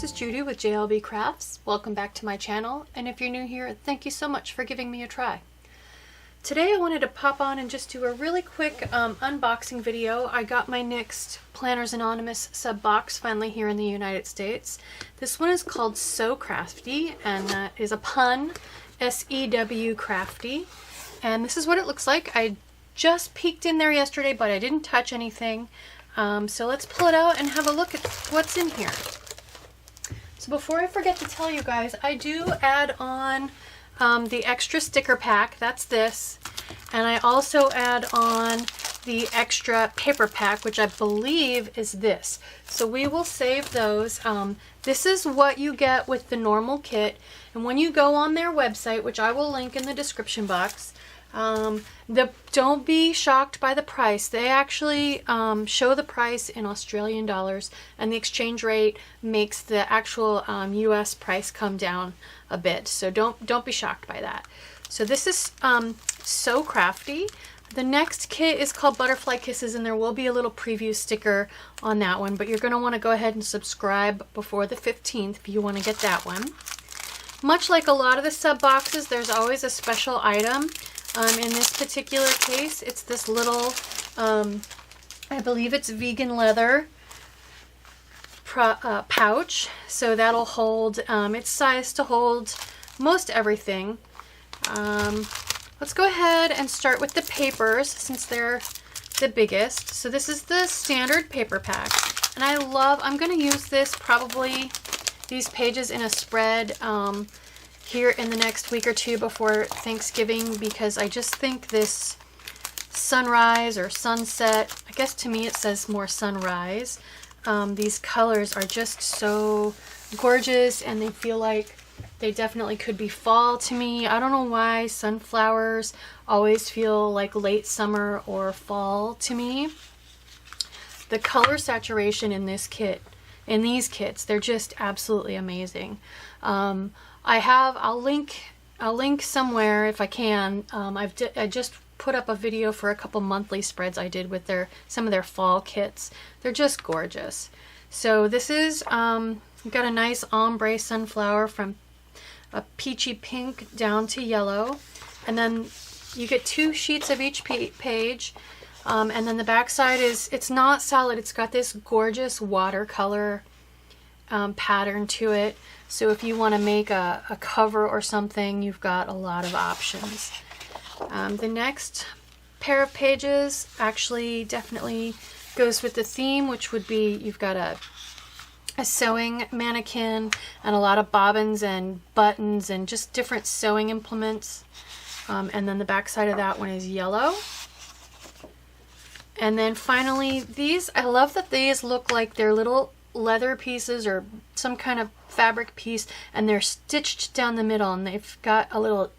this is Judi with JLBCrafts. Welcome back to my channel, and if you're new here, thank you so much for giving me a try. Today I wanted to pop on and just do a really quick unboxing video. I got my next Planners Anonymous sub box finally here in the United States. This one is called So Crafty, and that is a pun, S-E-W Crafty. And this is what it looks like. I just peeked in there yesterday, but I didn't touch anything. So let's pull it out and have a look at what's in here. So before I forget to tell you guys, I do add on the extra sticker pack, that's this, and I also add on the extra paper pack, which I believe is this. So we will save those. This is what you get with the normal kit, and when you go on their website, which I will link in the description box, don't be shocked by the price. They actually show the price in Australian dollars, and the exchange rate makes the actual US price come down a bit. So don't be shocked by that. So this is So Crafty. The next kit is called Butterfly Kisses, and there will be a little preview sticker on that one, but you're going to want to go ahead and subscribe before the 15th if you want to get that one. Much like a lot of the sub boxes, there's always a special item. In this particular case, it's this little, I believe it's vegan leather pouch. So that'll hold, it's sized to hold most everything. Let's go ahead and start with the papers since they're the biggest. So this is the standard paper pack. And I'm going to use this probably, these pages in a spread, here in the next week or two before Thanksgiving, because I just think this sunrise or sunset, I guess to me it says more sunrise, these colors are just so gorgeous, and they feel like they definitely could be fall to me. I don't know why sunflowers always feel like late summer or fall to me. The color saturation in this kit, in these kits, they're just absolutely amazing. I'll link somewhere if I can. I just put up a video for a couple monthly spreads I did with some of their fall kits. They're just gorgeous. So this is, we've got a nice ombre sunflower from a peachy pink down to yellow. And then you get 2 sheets of each page. And then the back side it's not solid. It's got this gorgeous watercolor pattern to it. So if you want to make a cover or something, you've got a lot of options. The next pair of pages actually definitely goes with the theme, which would be, you've got a sewing mannequin and a lot of bobbins and buttons and just different sewing implements. And then the back side of that one is yellow. And then finally these, I love that these look like they're little leather pieces or some kind of fabric piece, and they're stitched down the middle, and they've got a little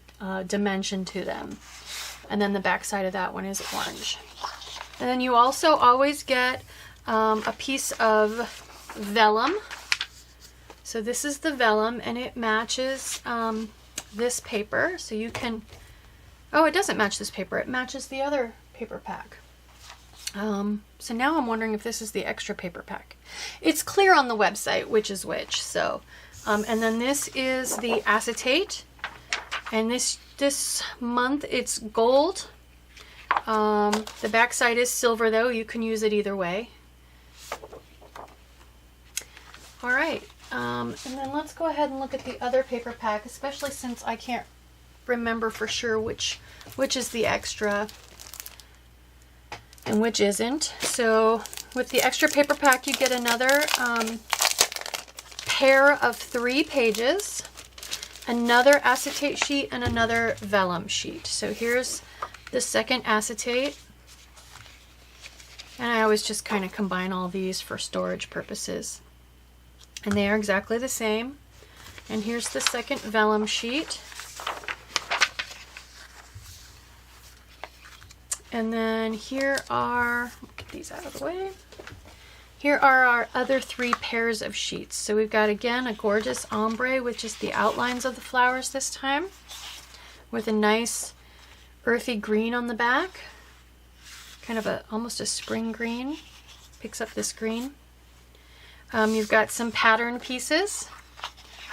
dimension to them. And then the back side of that one is orange. And then you also always get a piece of vellum. So this is the vellum, and it matches this paper. So you can, oh, it doesn't match this paper, it matches the other paper pack. So now I'm wondering if this is the extra paper pack. It's clear on the website which is which. So, and then this is the acetate, and this month it's gold. The back side is silver though. You can use it either way. All right, and then let's go ahead and look at the other paper pack, especially since I can't remember for sure which is the extra and which isn't. So with the extra paper pack, you get another pair of 3 pages, another acetate sheet, and another vellum sheet. So here's the second acetate, and I always just kind of combine all these for storage purposes, and they are exactly the same. And here's the second vellum sheet. And then here are, get these out of the way. Here are our other 3 pairs of sheets. So we've got, again, a gorgeous ombre with just the outlines of the flowers this time, with a nice earthy green on the back, kind of almost a spring green, picks up this green. You've got some pattern pieces.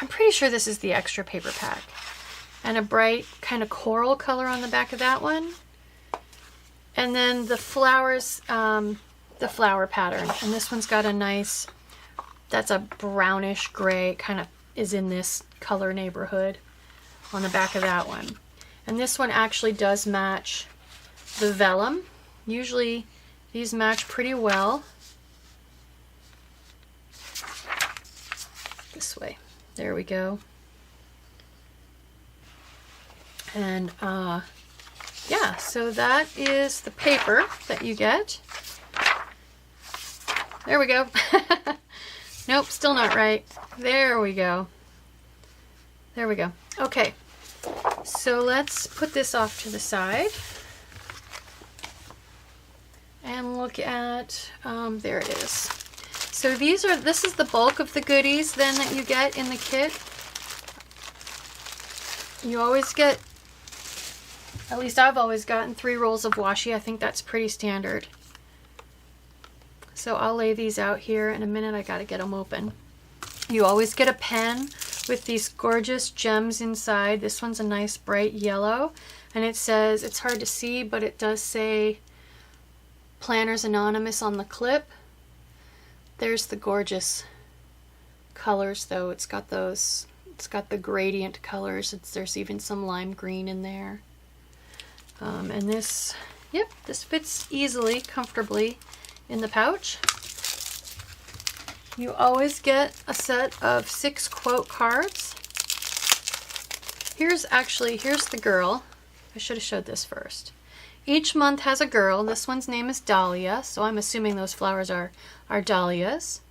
I'm pretty sure this is the extra paper pack. And a bright kind of coral color on the back of that one. And then the flowers, the flower pattern. And this one's got a nice, that's a brownish gray, kind of is in this color neighborhood on the back of that one. And this one actually does match the vellum. Usually these match pretty well. This way. There we go. And yeah, so that is the paper that you get. There we go. Nope, still not right. There we go. There we go. Okay, so let's put this off to the side and look at, there it is. So this is the bulk of the goodies then that you get in the kit. You always get, at least I've always gotten 3 rolls of washi. I think that's pretty standard. So I'll lay these out here in a minute. I gotta get them open. You always get a pen with these gorgeous gems inside. This one's a nice bright yellow, and it says, it's hard to see, but it does say Planners Anonymous on the clip. There's the gorgeous colors though. It's got those, it's got the gradient colors. There's even some lime green in there. And this, yep, this fits easily, comfortably in the pouch. You always get a set of 6 quote cards. Here's the girl. I should have showed this first. Each month has a girl. This one's name is Dahlia, so I'm assuming those flowers are dahlias.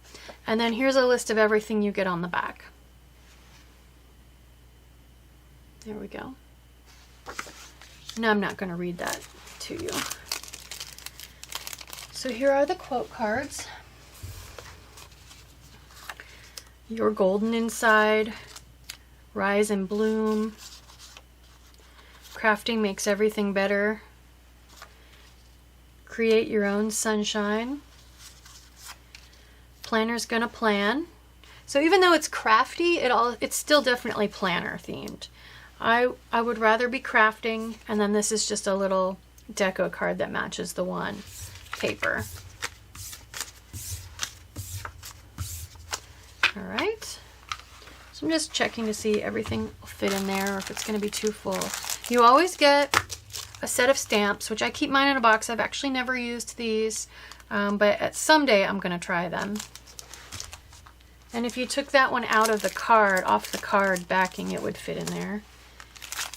And then here's a list of everything you get on the back. There we go. Now I'm not going to read that to you. So here are the quote cards. You're golden inside, rise and bloom, crafting makes everything better, create your own sunshine, planner's gonna plan. So even though it's crafty, it's still definitely planner themed. I would rather be crafting, and then this is just a little deco card that matches the one paper. All right, so I'm just checking to see everything will fit in there or if it's going to be too full. You always get a set of stamps, which I keep mine in a box. I've actually never used these, but someday I'm going to try them. And if you took that one out of the card, off the card backing, it would fit in there.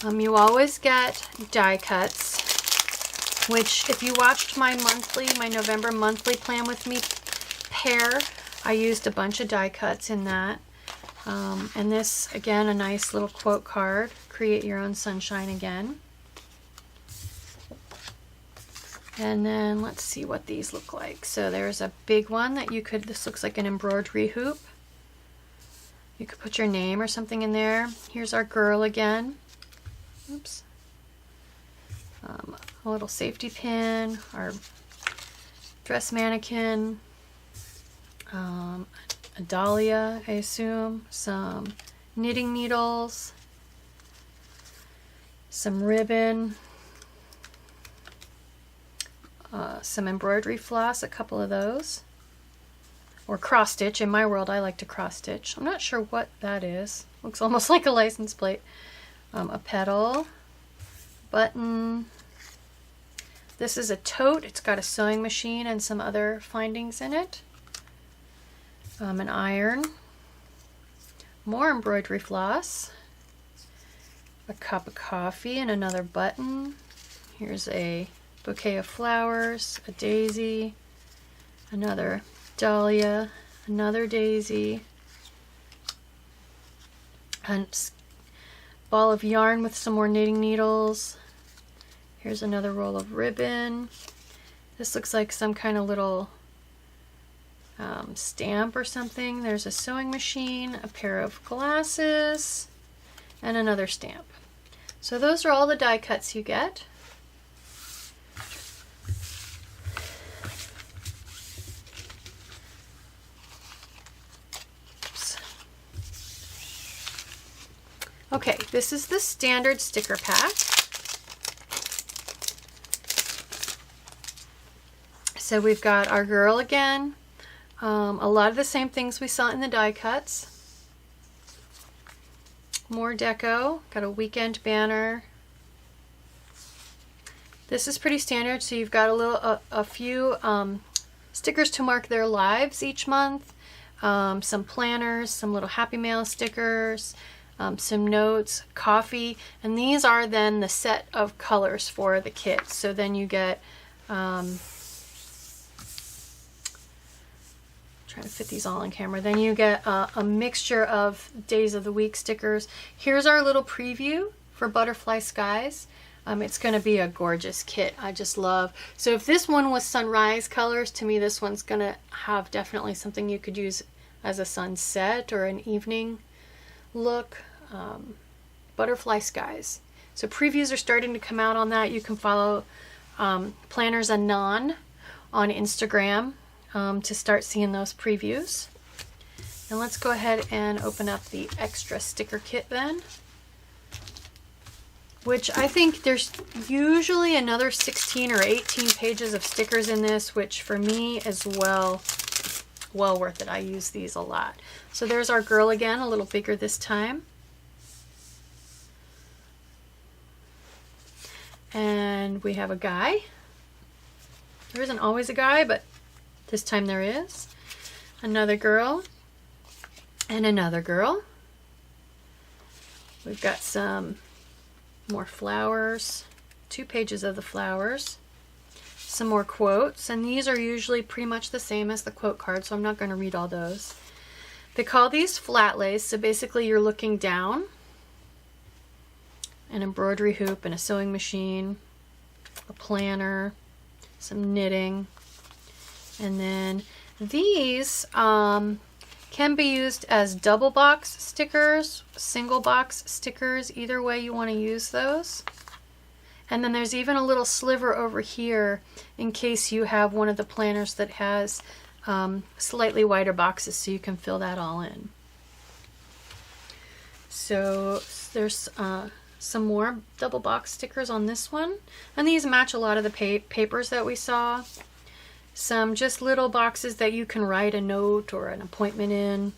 You always get die cuts, which if you watched my November monthly plan with me pair, I used a bunch of die cuts in that. And this, again, a nice little quote card, create your own sunshine again. And then let's see what these look like. So there's a big one that you could, this looks like an embroidery hoop. You could put your name or something in there. Here's our girl again. Oops. A little safety pin, our dress mannequin. A dahlia, I assume, some knitting needles, some ribbon, some embroidery floss, a couple of those, or cross stitch. In my world, I like to cross stitch. I'm not sure what that is. Looks almost like a license plate. A petal, button. This is a tote. It's got a sewing machine and some other findings in it. An iron, more embroidery floss, a cup of coffee and another button. Here's a bouquet of flowers, a daisy, another dahlia, another daisy, a ball of yarn with some more knitting needles. Here's another roll of ribbon. This looks like some kind of little stamp or something. There's a sewing machine, a pair of glasses, and another stamp. So those are all the die cuts you get. Okay, this is the standard sticker pack. So we've got our girl again. A lot of the same things we saw in the die cuts. More deco. Got a weekend banner. This is pretty standard, so you've got a few stickers to mark their lives each month. Some planners, some little Happy Mail stickers, some notes, coffee, and these are then the set of colors for the kit. So then you get, trying to fit these all on camera, then you get a mixture of days of the week stickers. Here's our little preview for Butterfly Skies. It's going to be a gorgeous kit. I just love. So if this one was sunrise colors, to me this one's going to have definitely something you could use as a sunset or an evening look. Butterfly Skies. So previews are starting to come out on that. You can follow Planners Anon on Instagram to start seeing those previews. And let's go ahead and open up the extra sticker kit then, which I think there's usually another 16 or 18 pages of stickers in this, which for me is well worth it. I use these a lot. So there's our girl again, a little bigger this time. And we have a guy. There isn't always a guy, but this time there is. Another girl. And another girl. We've got some more flowers. 2 pages of the flowers. Some more quotes. And these are usually pretty much the same as the quote card, so I'm not going to read all those. They call these flat lays, so basically you're looking down. An embroidery hoop and a sewing machine, a planner, some knitting, and then these can be used as double box stickers, single box stickers, either way you want to use those. And then there's even a little sliver over here in case you have one of the planners that has slightly wider boxes, so you can fill that all in. So there's some more double box stickers on this one, and these match a lot of the papers that we saw. Some just little boxes that you can write a note or an appointment in,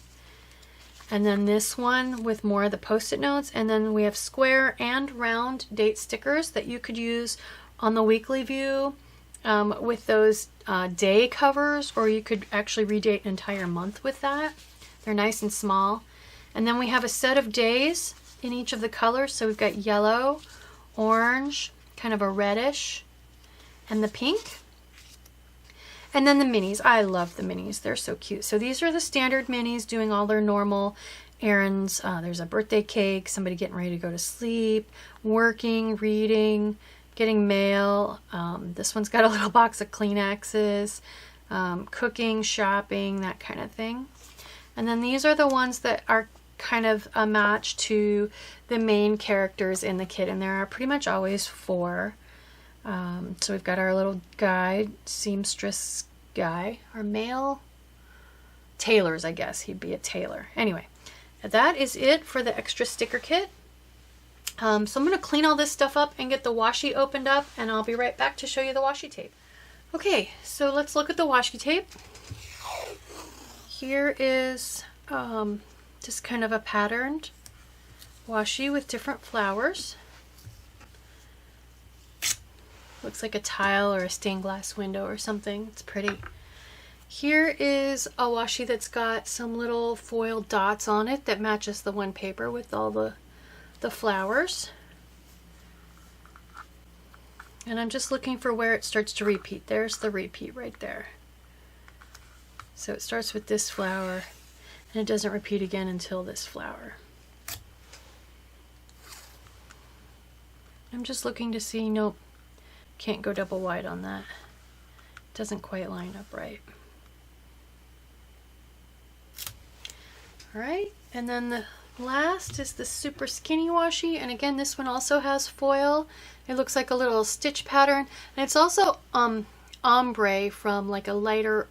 and then this one with more of the post-it notes, and then we have square and round date stickers that you could use on the weekly view with those day covers, or you could actually redate an entire month with that. They're nice and small. And then we have a set of days in each of the colors. So we've got yellow, orange, kind of a reddish, and the pink. And then the minis. I love the minis. They're so cute. So these are the standard minis doing all their normal errands. There's a birthday cake, somebody getting ready to go to sleep, working, reading, getting mail. This one's got a little box of Kleenexes, cooking, shopping, that kind of thing. And then these are the ones that are kind of a match to the main characters in the kit, and there are pretty much always 4. So we've got our little guy, seamstress guy, our male tailors, I guess he'd be a tailor. Anyway, that is it for the extra sticker kit. So I'm going to clean all this stuff up and get the washi opened up, and I'll be right back to show you the washi tape. Okay, so let's look at the washi tape. Here is just kind of a patterned washi with different flowers. Looks like a tile or a stained glass window or something. It's pretty. Here is a washi that's got some little foil dots on it that matches the one paper with all the flowers. And I'm just looking for where it starts to repeat. There's the repeat right there. So it starts with this flower and it doesn't repeat again until this flower. I'm just looking to see, nope, can't go double wide on that. Doesn't quite line up right. Alright, and then the last is the super skinny washi, and again this one also has foil. It looks like a little stitch pattern, and it's also ombre from like a lighter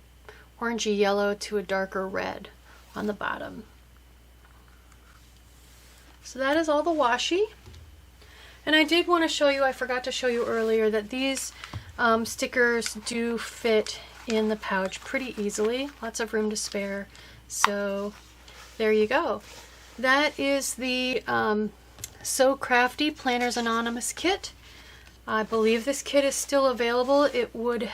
orangey yellow to a darker red on the bottom. So that is all the washi. And I did want to show you, I forgot to show you earlier, that these stickers do fit in the pouch pretty easily. Lots of room to spare. So there you go. That is the So Crafty Planners Anonymous kit. I believe this kit is still available. It would,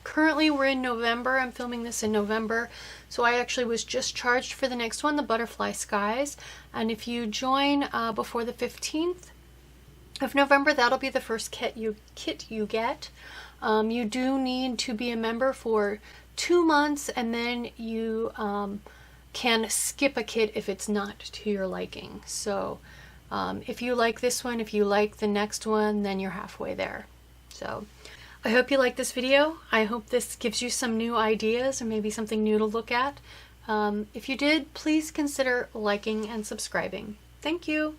currently we're in November. I'm filming this in November. So I actually was just charged for the next one, the Butterfly Skies. And if you join before the 15th of November, that'll be the first kit you get. You do need to be a member for 2 months, and then you can skip a kit if it's not to your liking. So if you like this one, if you like the next one, then you're halfway there. So I hope you like this video. I hope this gives you some new ideas or maybe something new to look at. If you did, please consider liking and subscribing. Thank you.